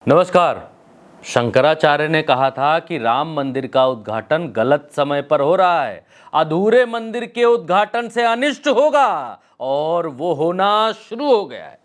नमस्कार। शंकराचार्य ने कहा था कि राम मंदिर का उद्घाटन गलत समय पर हो रहा है। अधूरे मंदिर के उद्घाटन से अनिष्ट होगा और वो होना शुरू हो गया है।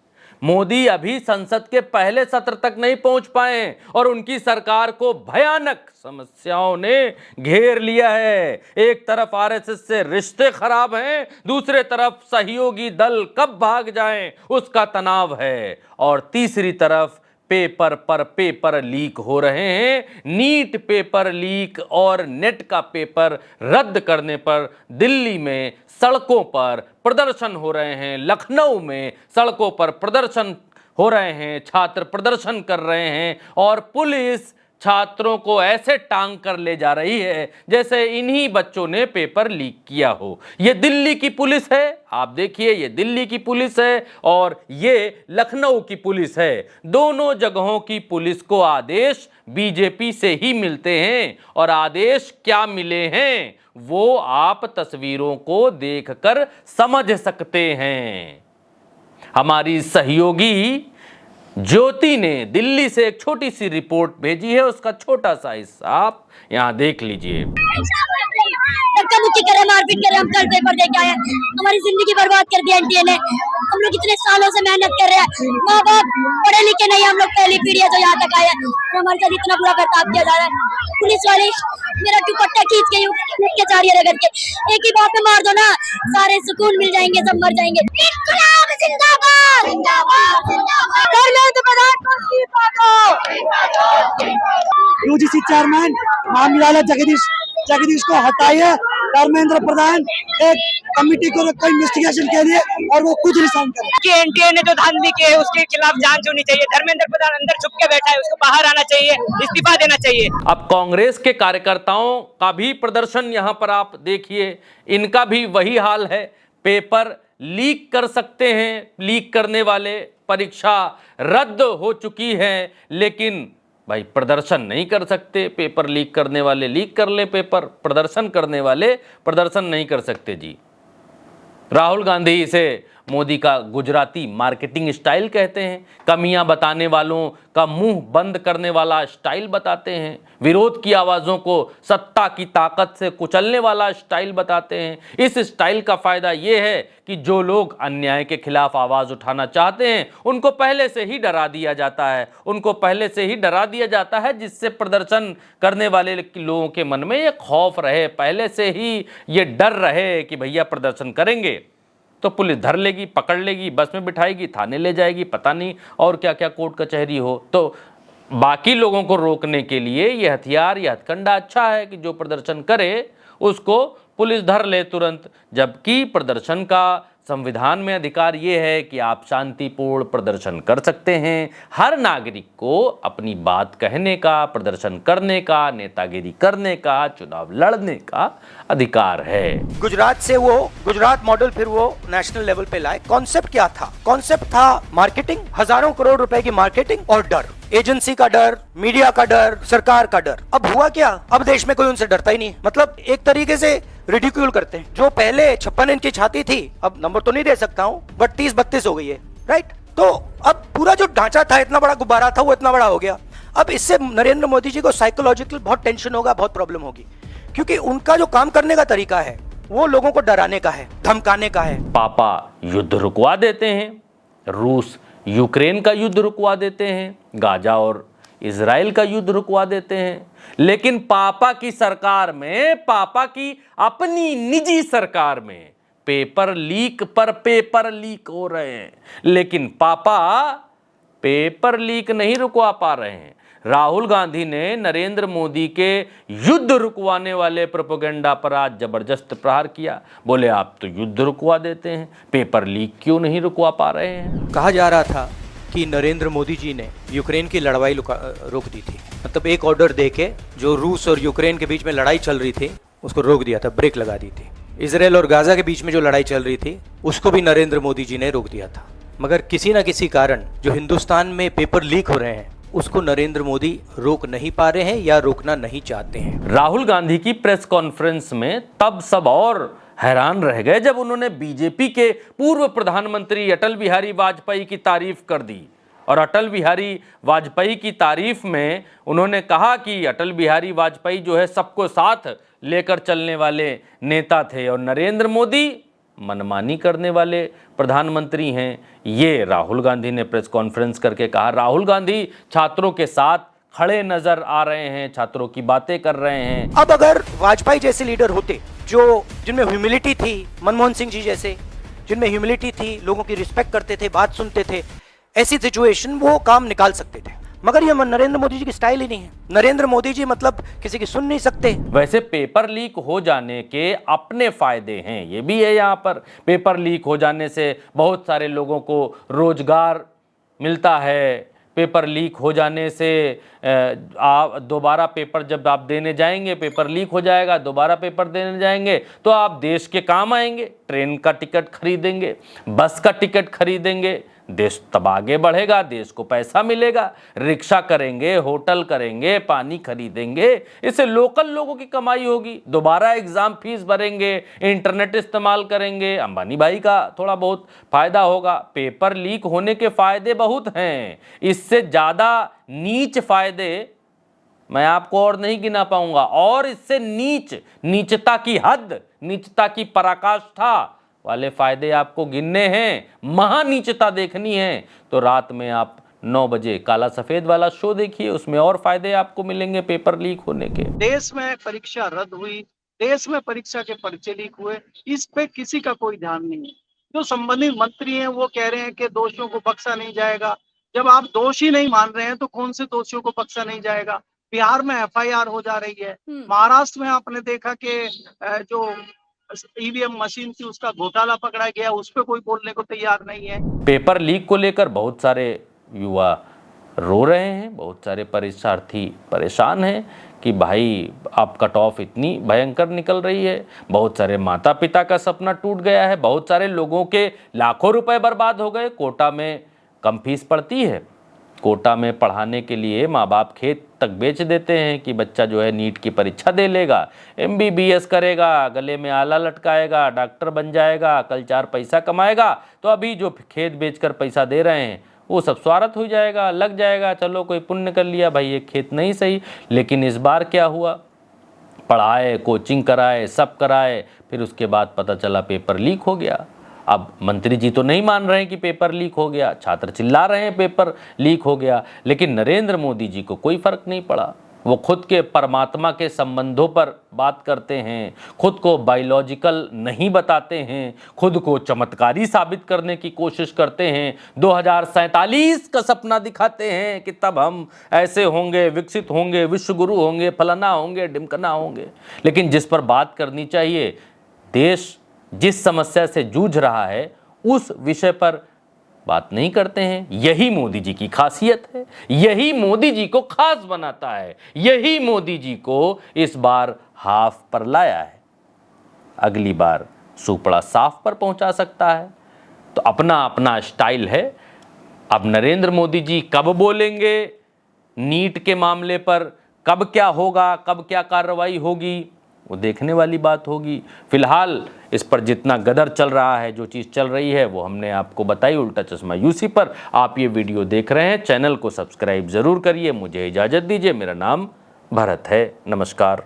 मोदी अभी संसद के पहले सत्र तक नहीं पहुंच पाए और उनकी सरकार को भयानक समस्याओं ने घेर लिया है। एक तरफ आरएसएस से रिश्ते खराब हैं, दूसरे तरफ सहयोगी दल कब भाग जाएं उसका तनाव है, और तीसरी तरफ पेपर पर पेपर लीक हो रहे हैं। नीट पेपर लीक और नेट का पेपर रद्द करने पर दिल्ली में सड़कों पर प्रदर्शन हो रहे हैं, लखनऊ में सड़कों पर प्रदर्शन हो रहे हैं, छात्र प्रदर्शन कर रहे हैं और पुलिस छात्रों को ऐसे टांग कर ले जा रही है जैसे इन्हीं बच्चों ने पेपर लीक किया हो। ये दिल्ली की पुलिस है, आप देखिए, ये दिल्ली की पुलिस है और ये लखनऊ की पुलिस है। दोनों जगहों की पुलिस को आदेश बीजेपी से ही मिलते हैं और आदेश क्या मिले हैं वो आप तस्वीरों को देखकर समझ सकते हैं। हमारी सहयोगी ज्योति ने दिल्ली से एक छोटी सी रिपोर्ट भेजी है, उसका छोटा सा हिस्सा आप यहाँ देख लीजिए। धक्का मुक्की करे, मारपीट करे, हम कल पेपर दे के आए, हमारी जिंदगी बर्बाद कर दी एनटीए ने। हम लोग इतने सालों से मेहनत कर रहे हैं, माँ बाप पढ़े लिखे नहीं, हम लोग पहली पीढ़ी है जो यहाँ तक आए हैं और हमारे साथ इतना बुरा बर्ताव किया जा रहा है। पुलिस वाले मेरा दुपट्टा खींच के लेके जा रही है रगड़ के, एक ही बात में मार दो ना, सारे सुकून मिल जाएंगे, सब मर जाएंगे। इन्कलाब जिंदाबाद, जिंदाबाद, जिंदाबाद। यूजीसी चेयरमैन मामला जगदीश को हटाइए। धर्मेंद्र प्रधान एक कमेटी को कोई इन्वेस्टिगेशन के लिए और वो कुछ रिसाइन करे। एनटीए ने जो धांधली की है उसके खिलाफ जांच होनी चाहिए। धर्मेंद्र प्रधान अंदर छुप के बैठा है, उसको बाहर आना चाहिए, इस्तीफा देना चाहिए। अब कांग्रेस के कार्यकर्ताओं का भी प्रदर्शन यहां पर आप देखिए, इनका भी वही हाल है। पेपर लीक कर सकते हैं, लीक करने वाले, परीक्षा रद्द हो चुकी है, लेकिन भाई प्रदर्शन नहीं कर सकते। पेपर लीक करने वाले लीक कर ले पेपर, प्रदर्शन करने वाले प्रदर्शन नहीं कर सकते जी। राहुल गांधी इसे मोदी का गुजराती मार्केटिंग स्टाइल कहते हैं। कमियां बताने वालों का मुंह बंद करने वाला स्टाइल बताते हैं। विरोध की आवाज़ों को सत्ता की ताकत से कुचलने वाला स्टाइल बताते हैं। इस स्टाइल का फायदा यह है कि जो लोग अन्याय के खिलाफ आवाज़ उठाना चाहते हैं उनको पहले से ही डरा दिया जाता है, उनको पहले से ही डरा दिया जाता है, जिससे प्रदर्शन करने वाले लोगों के मन में ये खौफ रहे, पहले से ही ये डर रहे कि भैया प्रदर्शन करेंगे तो पुलिस धर लेगी, पकड़ लेगी, बस में बिठाएगी, थाने ले जाएगी, पता नहीं और क्या क्या कोर्ट कचहरी हो। तो बाकी लोगों को रोकने के लिए ये हथियार, ये हथकंडा अच्छा है कि जो प्रदर्शन करे उसको पुलिस धर ले तुरंत, जबकि प्रदर्शन का संविधान में अधिकार ये है कि आप शांतिपूर्ण प्रदर्शन कर सकते हैं। हर नागरिक को अपनी बात कहने का, प्रदर्शन करने का, नेतागिरी करने का, चुनाव लड़ने का अधिकार है। गुजरात से वो गुजरात मॉडल फिर वो नेशनल लेवल पे लाए। कॉन्सेप्ट क्या था? कॉन्सेप्ट था मार्केटिंग, हजारों करोड़ रुपए की मार्केटिंग और डर, एजेंसी का डर, मीडिया का डर, सरकार का डर। अब हुआ क्या? अब देश में कोई उनसे डरता ही नहीं। मतलब एक तरीके से रिडिक्यूल करते हैं। जो पहले 56 इंच की छाती थी, अब नंबर तो नहीं दे सकता हूँ, बट 30-32 हो गई है, राइट? तो अब पूरा जो ढांचा था, इतना बड़ा गुब्बारा था, वो इतना बड़ा हो गया। अब इससे नरेंद्र मोदी जी को साइकोलॉजिकल बहुत टेंशन होगा, बहुत प्रॉब्लम होगी, क्योंकि उनका जो काम करने का तरीका है वो लोगों को डराने का है, धमकाने का है। पापा युद्ध रुकवा देते हैं, रूस यूक्रेन का युद्ध रुकवा देते हैं, गाजा और इजराइल का युद्ध रुकवा देते हैं, लेकिन पापा की सरकार में, पापा की अपनी निजी सरकार में पेपर लीक पर पेपर लीक हो रहे हैं, लेकिन पापा पेपर लीक नहीं रुकवा पा रहे हैं। राहुल गांधी ने नरेंद्र मोदी के युद्ध रुकवाने वाले प्रोपेगेंडा पर आज जबरदस्त प्रहार किया। बोले आप तो युद्ध रुकवा देते हैं, पेपर लीक क्यों नहीं रुकवा पा रहे हैं? कहा जा रहा था कि नरेंद्र मोदी जी ने यूक्रेन की लड़ाई रोक दी थी। मतलब एक ऑर्डर देके जो रूस और यूक्रेन के बीच में लड़ाई चल रही थी उसको रोक दिया था, ब्रेक लगा दी थी। इजराइल और गाजा के बीच में जो लड़ाई चल रही थी उसको भी नरेंद्र मोदी जी ने रोक दिया था। मगर किसी न किसी कारण जो हिंदुस्तान में पेपर लीक हो रहे हैं उसको नरेंद्र मोदी रोक नहीं पा रहे हैं या रोकना नहीं चाहते हैं। राहुल गांधी की प्रेस कॉन्फ्रेंस में तब सब और हैरान रह गए जब उन्होंने बीजेपी के पूर्व प्रधानमंत्री अटल बिहारी वाजपेयी की तारीफ कर दी। और अटल बिहारी वाजपेयी की तारीफ में उन्होंने कहा कि अटल बिहारी वाजपेयी जो है सबको साथ लेकर चलने वाले नेता थे और नरेंद्र मोदी मनमानी करने वाले प्रधानमंत्री हैं। ये राहुल गांधी ने प्रेस कॉन्फ्रेंस करके कहा। राहुल गांधी छात्रों के साथ खड़े नजर आ रहे हैं, छात्रों की बातें कर रहे हैं। अब अगर वाजपेयी जैसे लीडर होते जो जिनमें ह्यूमिलिटी थी, मनमोहन सिंह जी जैसे जिनमें ह्यूमिलिटी थी, लोगों की रिस्पेक्ट करते थे, बात सुनते थे, ऐसी सिचुएशन वो काम निकाल सकते थे। मगर ये नरेंद्र मोदी जी की स्टाइल ही नहीं है। नरेंद्र मोदी जी मतलब किसी की सुन नहीं सकते। वैसे पेपर लीक हो जाने के अपने फायदे हैं, ये भी है। यहाँ पर पेपर लीक हो जाने से बहुत सारे लोगों को रोजगार मिलता है। पेपर लीक हो जाने से आप दोबारा पेपर जब आप देने जाएंगे, पेपर लीक हो जाएगा, दोबारा पेपर देने जाएंगे तो आप देश के काम आएंगे। ट्रेन का टिकट खरीदेंगे, बस का टिकट खरीदेंगे, देश तब आगे बढ़ेगा, देश को पैसा मिलेगा। रिक्शा करेंगे, होटल करेंगे, पानी खरीदेंगे, इससे लोकल लोगों की कमाई होगी। दोबारा एग्जाम फीस भरेंगे, इंटरनेट इस्तेमाल करेंगे, अंबानी भाई का थोड़ा बहुत फायदा होगा। पेपर लीक होने के फायदे बहुत हैं, इससे ज्यादा नीच फायदे मैं आपको और नहीं गिना पाऊंगा। और इससे नीचता की हद, नीचता की पराकाष्ठा वाले फायदे आपको गिनने हैं। महानीचता देखनी है तो रात में आप 9 बजे काला सफेद वाला शो देखिए, उसमें और फायदे आपको मिलेंगे पेपर लीक होने के। देश में परीक्षा रद्द हुई, देश में परीक्षा के पर्चे लीक हुए, इस पे किसी का कोई ध्यान नहीं है। जो संबंधित मंत्री हैं वो कह रहे हैं कि दोषियों को बख्शा नहीं जाएगा। जब आप दोषी नहीं मान रहे हैं तो कौन से दोषियों को बख्शा नहीं जाएगा? बिहार में FIR हो जा रही है, महाराष्ट्र में आपने देखा कि जो EVM मशीन थी उसका घोटाला पकड़ा गया, उस पर कोई बोलने को तैयार नहीं है। पेपर लीक को लेकर बहुत सारे युवा रो रहे हैं, बहुत सारे परीक्षार्थी परेशान हैं कि भाई अब कट ऑफ इतनी भयंकर निकल रही है। बहुत सारे माता पिता का सपना टूट गया है, बहुत सारे लोगों के लाखों रुपए बर्बाद हो गए। कोटा में कम फीस पड़ती है, कोटा में पढ़ाने के लिए माँ बाप खेत तक बेच देते हैं कि बच्चा जो है नीट की परीक्षा दे लेगा, MBBS करेगा, गले में आला लटकाएगा, डॉक्टर बन जाएगा, कल 4 पैसा कमाएगा। तो अभी जो खेत बेचकर पैसा दे रहे हैं वो सब स्वार्थ हो जाएगा, लग जाएगा, चलो कोई पुण्य कर लिया भाई, ये खेत नहीं सही। लेकिन इस बार क्या हुआ, पढ़ाए, कोचिंग कराए, सब कराए, फिर उसके बाद पता चला पेपर लीक हो गया। अब मंत्री जी तो नहीं मान रहे हैं कि पेपर लीक हो गया, छात्र चिल्ला रहे हैं पेपर लीक हो गया, लेकिन नरेंद्र मोदी जी को कोई फर्क नहीं पड़ा। वो खुद के परमात्मा के संबंधों पर बात करते हैं, खुद को बायोलॉजिकल नहीं बताते हैं, खुद को चमत्कारी साबित करने की कोशिश करते हैं। 2047 का सपना दिखाते हैं कि तब हम ऐसे होंगे, विकसित होंगे, विश्व गुरु होंगे, फलाना होंगे, ढिमकना होंगे। लेकिन जिस पर बात करनी चाहिए, देश जिस समस्या से जूझ रहा है उस विषय पर बात नहीं करते हैं। यही मोदी जी की खासियत है, यही मोदी जी को खास बनाता है, यही मोदी जी को इस बार हाफ पर लाया है। अगली बार सुपड़ा साफ पर पहुंचा सकता है। तो अपना अपना स्टाइल है। अब नरेंद्र मोदी जी कब बोलेंगे नीट के मामले पर, कब क्या होगा, कब क्या कार्रवाई होगी, वो देखने वाली बात होगी। फिलहाल इस पर जितना गदर चल रहा है, जो चीज़ चल रही है, वो हमने आपको बताई उल्टा चश्मा यूसी पर। आप ये वीडियो देख रहे हैं, चैनल को सब्सक्राइब ज़रूर करिए। मुझे इजाज़त दीजिए, मेरा नाम भरत है। नमस्कार।